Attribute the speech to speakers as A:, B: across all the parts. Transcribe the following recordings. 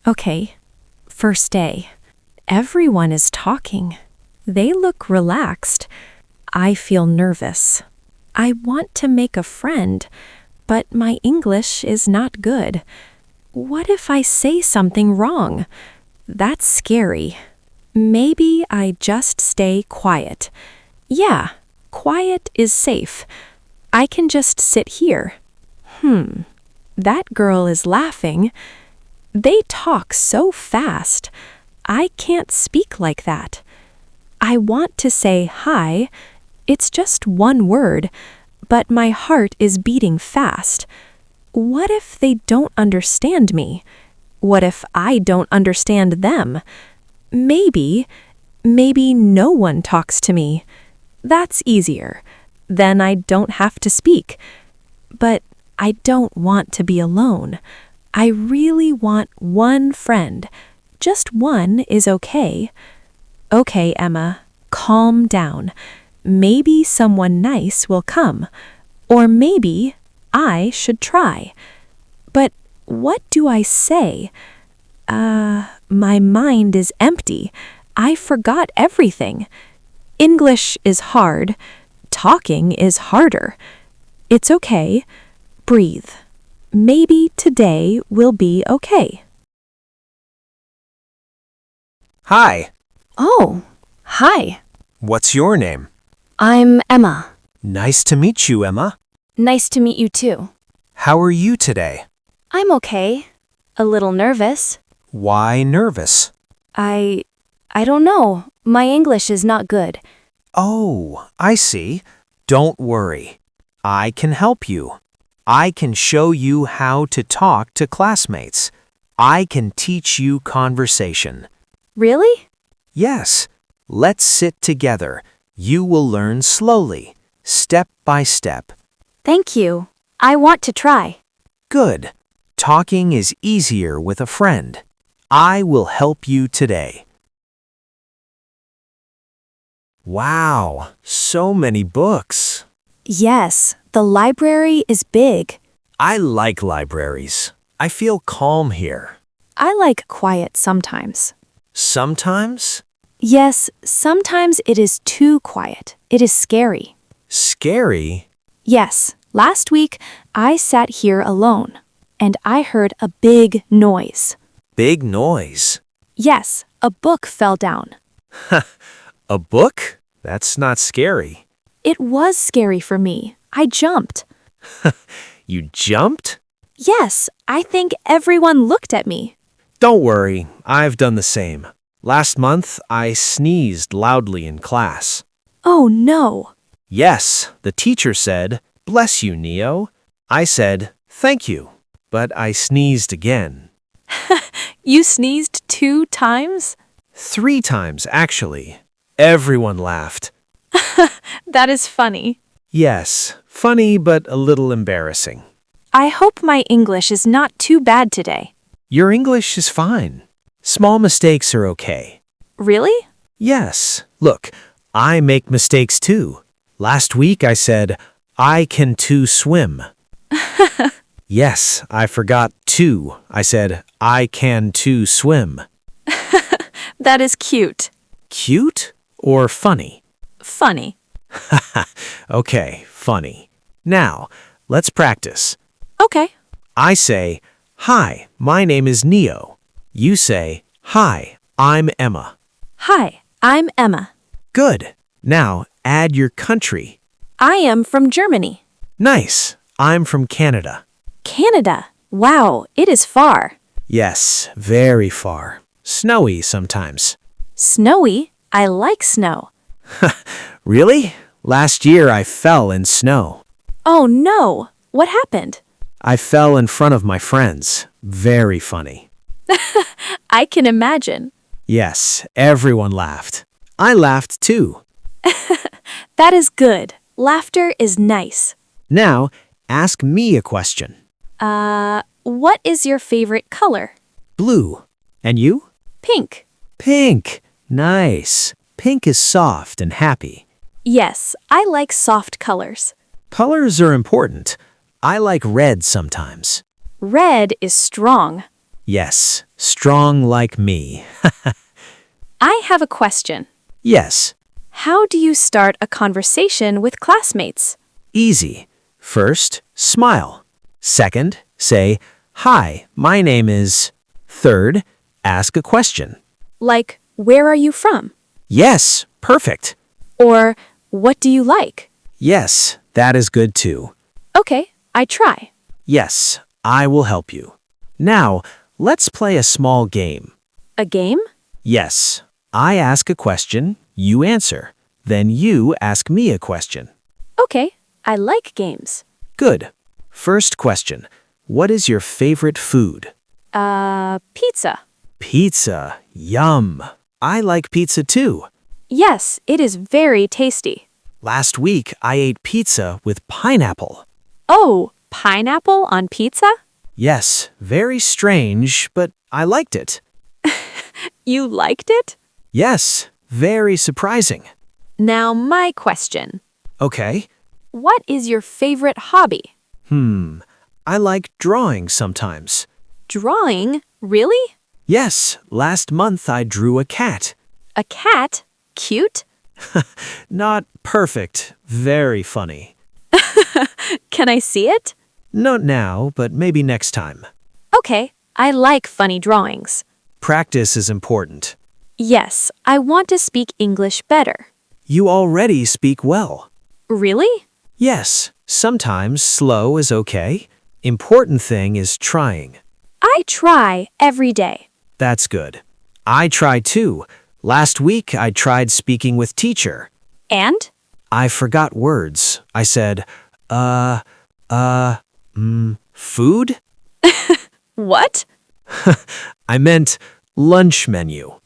A: Okay, first day. Everyone is talking. They look relaxed. I feel nervous. I want to make a friend, but my English is not good. What if I say something wrong? That's scary. Maybe I just stay quiet. Yeah, quiet is safe. I can just sit here. That girl is laughing. They talk so fast. I can't speak like that. I want to say hi. It's just one word, but my heart is beating fast. What if they don't understand me? What if I don't understand them? Maybe no one talks to me. That's easier. Then I don't have to speak. But I don't want to be alone. I really want one friend. Just one is okay. Okay, Emma, calm down. Maybe someone nice will come. Or maybe I should try. But what do I say? My mind is empty. I forgot everything. English is hard. Talking is harder. It's okay. Breathe. Maybe today will be okay.
B: Hi,
A: Oh, hi.
B: what's your name?
A: I'm Emma.
B: Nice to meet you, Emma.
A: Nice to meet you too.
B: How are you today?
A: I'm okay. A little nervous.
B: Why nervous?
A: I don't know. My English is not good.
B: Oh, I see. Don't worry. I can help you. I can show you how to talk to classmates. I can teach you conversation.
A: Really?
B: Yes, let's sit together. You will learn slowly, step by step.
A: Thank you. I want to try.
B: Good. Talking is easier with a friend. I will help you today. Wow, so many books.
A: Yes, the library is big.
B: I like libraries. I feel calm here.
A: I like quiet sometimes.
B: Sometimes?
A: Yes, sometimes it is too quiet. It is scary.
B: Scary?
A: Yes, last week I sat here alone and I heard a big noise.
B: Big noise.
A: Yes, a book fell down.
B: A book? That's not scary.
A: It was scary for me. I jumped.
B: You jumped?
A: Yes, I think everyone looked at me.
B: Don't worry, I've done the same. Last month, I sneezed loudly in class.
A: Oh no.
B: Yes, the teacher said, "Bless you, Neo." I said, "Thank you," but I sneezed again.
A: You sneezed 2 times?
B: 3 times, actually. Everyone laughed.
A: That is funny.
B: Yes, funny but a little embarrassing.
A: I hope my English is not too bad today.
B: Your English is fine. Small mistakes are okay.
A: Really?
B: Yes, look, I make mistakes too. Last week I said, "I can too swim." Yes, I forgot to. I said, "I can too swim."
A: That is cute.
B: Cute or funny?
A: Funny.
B: Okay, funny. Now, let's practice.
A: Okay.
B: I say, "Hi, my name is Neo." You say, "Hi, I'm Emma."
A: Hi, I'm Emma.
B: Good. Now, add your country.
A: I am from Germany.
B: Nice. I'm from Canada.
A: Canada. Wow, it is far.
B: Yes, very far. Snowy sometimes.
A: Snowy? I like snow.
B: Really? Last year I fell in snow.
A: Oh no. What happened?
B: I fell in front of my friends. Very funny.
A: I can imagine.
B: Yes, everyone laughed. I laughed too.
A: That is good. Laughter is nice.
B: Now, ask me a question.
A: What is your favorite color?
B: Blue. And you?
A: Pink.
B: Pink. Nice. Pink is soft and happy.
A: Yes, I like soft colors.
B: Colors are important. I like red sometimes.
A: Red is strong.
B: Yes, Strong like me.
A: I have a question.
B: Yes.
A: How do you start a conversation with classmates?
B: Easy. First, smile. Second, say, "Hi, my name is." Third, ask a question.
A: Like, where are you from?
B: Yes, perfect.
A: Or, what do you like?
B: Yes, that is good too.
A: Okay, I try.
B: Yes, I will help you. Now, let's play a small game.
A: A game?
B: Yes, I ask a question, you answer. Then you ask me a question.
A: Okay, I like games.
B: Good. First question. What is your favorite food?
A: Pizza.
B: Pizza. Yum. I like pizza too.
A: Yes, it is very tasty.
B: Last week, I ate pizza with pineapple.
A: Oh, pineapple on pizza?
B: Yes, very strange, but I liked it.
A: You liked it?
B: Yes, very surprising.
A: Now my question.
B: Okay.
A: What is your favorite hobby?
B: I like drawing sometimes.
A: Drawing? Really?
B: Yes, last month I drew a cat.
A: A cat? Cute?
B: Not perfect, very funny.
A: Can I see it?
B: Not now, but maybe next time.
A: Okay, I like funny drawings.
B: Practice is important.
A: Yes, I want to speak English better.
B: You already speak well.
A: Really?
B: Yes, sometimes slow is okay. Important thing is trying.
A: I try every day.
B: That's good. I try too. Last week I tried speaking with teacher.
A: And?
B: I forgot words. I said, food?
A: What?
B: I meant lunch menu.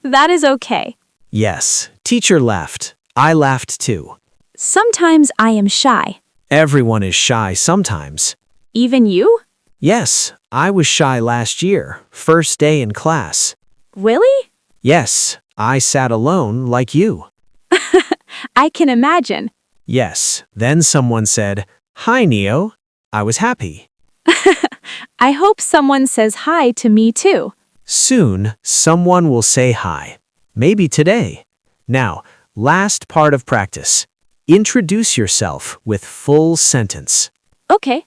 A: That is okay.
B: Yes, teacher laughed. I laughed too.
A: Sometimes I am shy.
B: Everyone is shy sometimes.
A: Even you?
B: Yes, I was shy last year, first day in class.
A: Really?
B: Yes, I sat alone like you.
A: I can imagine.
B: Yes, then someone said, "Hi, Neo." I was happy.
A: I hope someone says hi to me too.
B: Soon, someone will say hi. Maybe today. Now, last part of practice. Introduce yourself with full sentence.
A: Okay.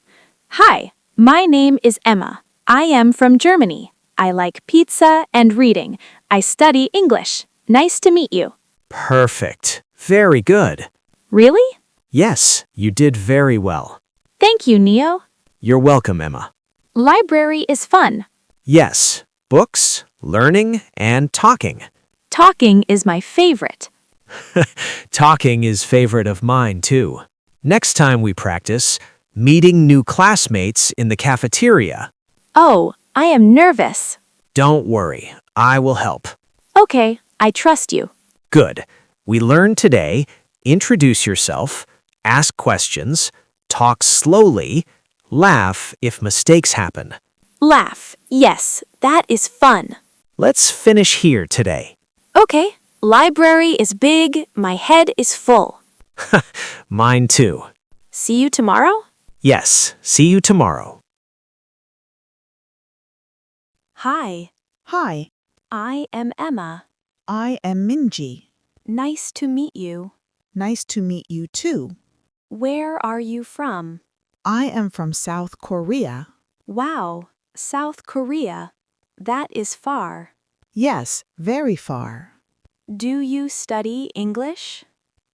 A: Hi, my name is Emma. I am from Germany. I like pizza and reading. I study English. Nice to meet you.
B: Perfect. Very good.
A: Really?
B: Yes, you did very well.
A: Thank you, Neo.
B: You're welcome, Emma.
A: Library is fun.
B: Yes, books, learning, and talking.
A: Talking is my favorite.
B: Talking is favorite of mine too. Next time we practice, meeting new classmates in the cafeteria.
A: Oh, I am nervous.
B: Don't worry, I will help.
A: Okay, I trust you.
B: Good. We learned today, introduce yourself, ask questions, talk slowly, laugh if mistakes happen.
A: Laugh. Yes, that is fun.
B: Let's finish here today.
A: Okay, library is big. My head is full.
B: Mine too.
A: See you tomorrow?
B: Yes, see you tomorrow.
A: Hi,
C: Hi,
A: I am Emma.
C: I am Minji.
A: Nice to meet you.
C: Nice to meet you too.
A: Where are you from?
C: I am from South Korea.
A: Wow, South Korea. That is far.
C: Yes, very far.
A: Do you study English?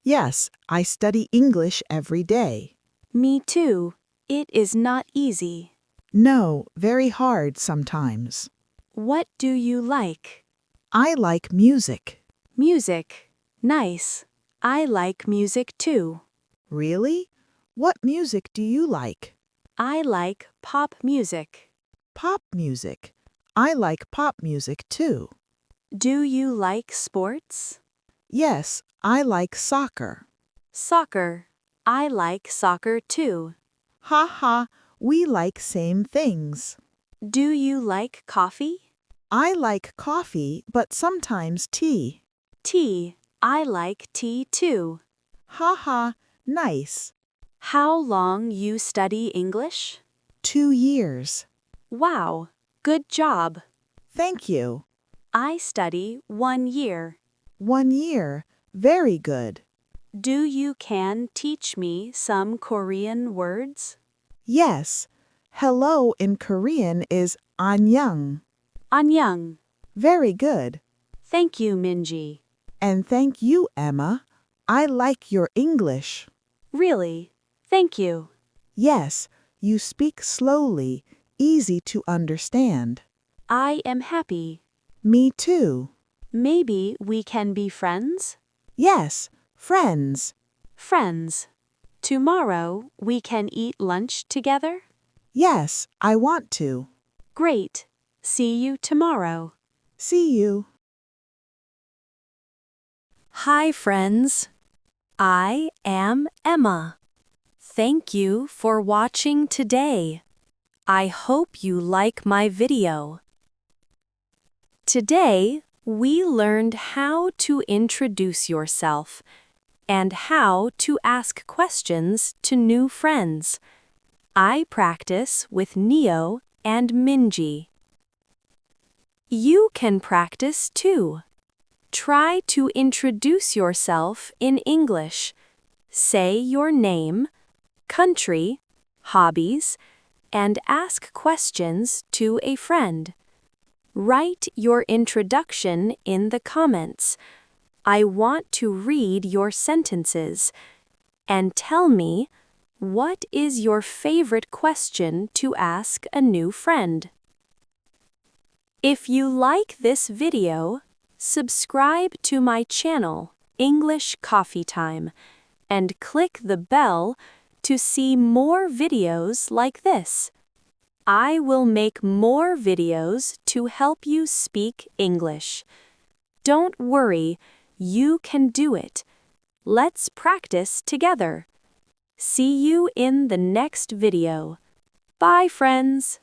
C: Yes, I study English every day.
A: Me too. It is not easy.
C: No, very hard sometimes.
A: What do you like?
C: I like music.
A: Music. Nice. I like music too.
C: Really? What music do you like?
A: I like pop music.
C: Pop music. I like pop music too.
A: Do you like sports?
C: Yes, I like soccer.
A: Soccer. I like soccer too.
C: Ha ha, we like same things.
A: Do you like coffee?
C: I like coffee, but sometimes tea.
A: Tea. I like tea too.
C: Ha ha, nice.
A: How long you study English?
C: 2 years.
A: Wow.
D: Good job.
C: Thank you.
D: I study 1 year.
C: 1 year. Very good.
D: Do you can teach me some Korean words?
C: Yes. Hello in Korean is 안녕.
D: Annyeong.
C: Very good.
D: Thank you, Minji.
C: And thank you, Emma. I like your English.
D: Really? Thank you.
C: Yes, you speak slowly, easy to understand.
D: I am happy.
C: Me too.
D: Maybe we can be friends?
C: Yes, friends.
D: Friends. Tomorrow we can eat lunch together?
C: Yes, I want to.
D: Great. See you tomorrow.
C: See you.
A: Hi, friends. I am Emma. Thank you for watching today. I hope you like my video. Today, we learned how to introduce yourself and how to ask questions to new friends. I practice with Neo and Minji. You can practice too. Try to introduce yourself in English. Say your name, country, hobbies, and ask questions to a friend. Write your introduction in the comments. I want to read your sentences. And tell me, what is your favorite question to ask a new friend? If you like this video, subscribe to my channel, English Coffee Time, and click the bell to see more videos like this. I will make more videos to help you speak English. Don't worry, you can do it. Let's practice together. See you in the next video. Bye, friends.